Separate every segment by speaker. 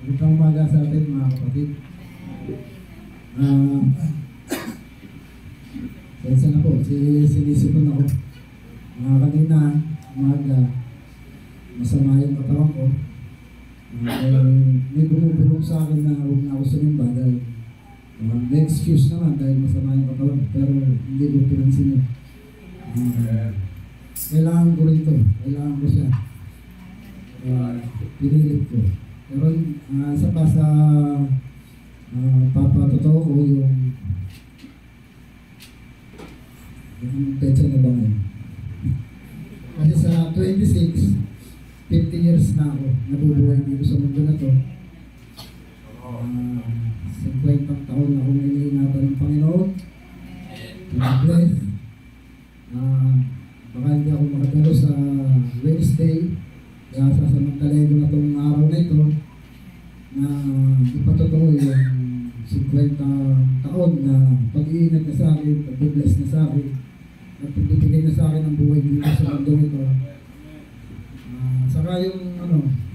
Speaker 1: Magandang umaga sa atin mga kapatid. Pensa na po, sinisipon ako. Kanina, umaga, masama yung katawan ko. May bumubulong sa akin na huwag na ako sumimba dahil may excuse naman dahil masama yung katawan, pero hindi ko pinansin yun. Kailangan ko rin ito, kailangan ko siya. Pinilit ko. Pero isa pa sa papatotoo ko yung petsa na bangin. Kasi sa 26, 50 years na ako nabubuhay dito sa mundo na to. 50 taon na akong iniingatan ng Panginoon. Bless. Baka hindi ako makadalo sa Wednesday. Kaya sasamantalayin ko na itong araw na ito na ipatotoo yung 50 taon na pag-iingat na sa akin, pag-bless na sa akin, at pagbibigay na sa akin ng buhay dito sa mundo ito. Saka yung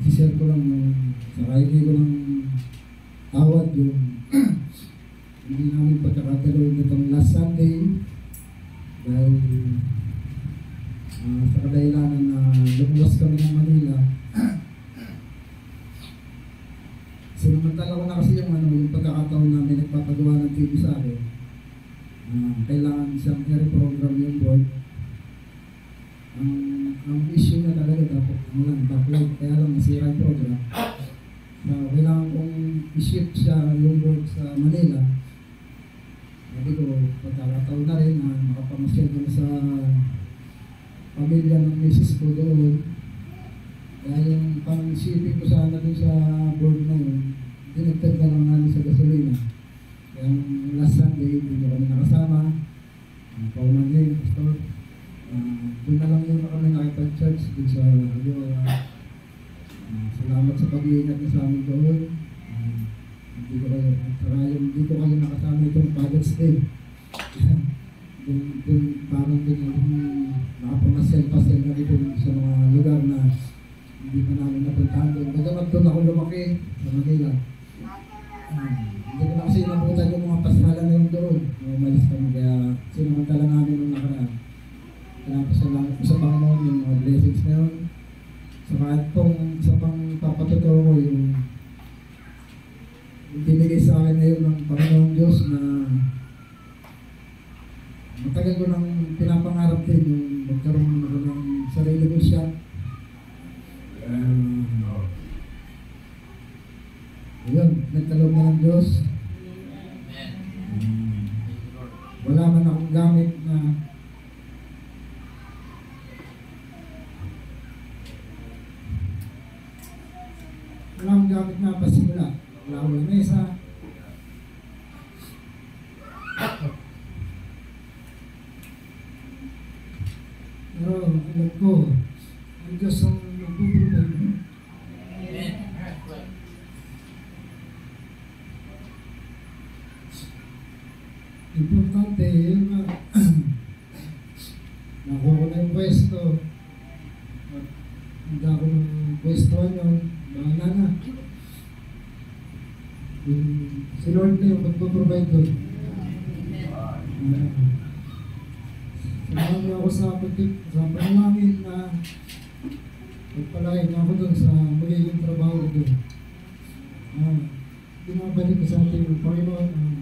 Speaker 1: share ko lang saka hindi ko lang tawad yung hindi namin pagkakadalo nitong last Sunday dahil sa kadahilanan na lumuwas kami ng Manila. Sinamantala ko na kasi yung pagkakataon namin nagpapagawa ng TV sa akin. Kailangan siyang i-reprogram yung board. Ang issue na talaga dapat backlog, kaya lang nasira yung program. So, kailangan kong i-ship siya yung board sa Manila. Sabi ko, pagkakataon na rin na makapamasyal ko sa pamilya ng misis ko doon. Kaya yung pang-shipping ko sana doon sa board na yun, dinagtag na lang namin sa gasolina. Kaya yung last Sunday, hindi kami nakasama. Pauman yun, pastor. Doon na lang yun kami nakipag-church doon sa salamat sa pag-iingat na sa amin doon. Hindi ko kayo nakasama itong Father's Day. Parang nakapamasyal-pasyal na dito sa mga lugar na hindi pa namin napuntahan doon. Bagamat doon ako lumaki sa Manila. Hindi ko na kasi napunta yung mga pasyalan na yung doon. Umalis kami kaya sinamantala namin nung nakaraan. Kaya pasalamat ko sa Panginoon yung mga blessings na yun. Saka itong sa pang papatotoo ko yung binigay sa akin ngayon ng Panginoon Diyos na matagal ko nang pinapangarap din yung magkaroon ako ng sarili ko siya. Ayun, nagkaloob na ng Diyos. Wala man akong gamit na pasimula. Wala akong mesa. Pero alam ko, ang Diyos ang nagpupulay. Importante yun na nakuha ko na yung pwesto at hindi ako ng pwestohan yun, bahala na. Si Lord na yung magpaprovide doon. Samahan niyo ako sa panalangin na magpalain ako doon sa magiging trabaho doon. Binabalik ko sa ating Panginoon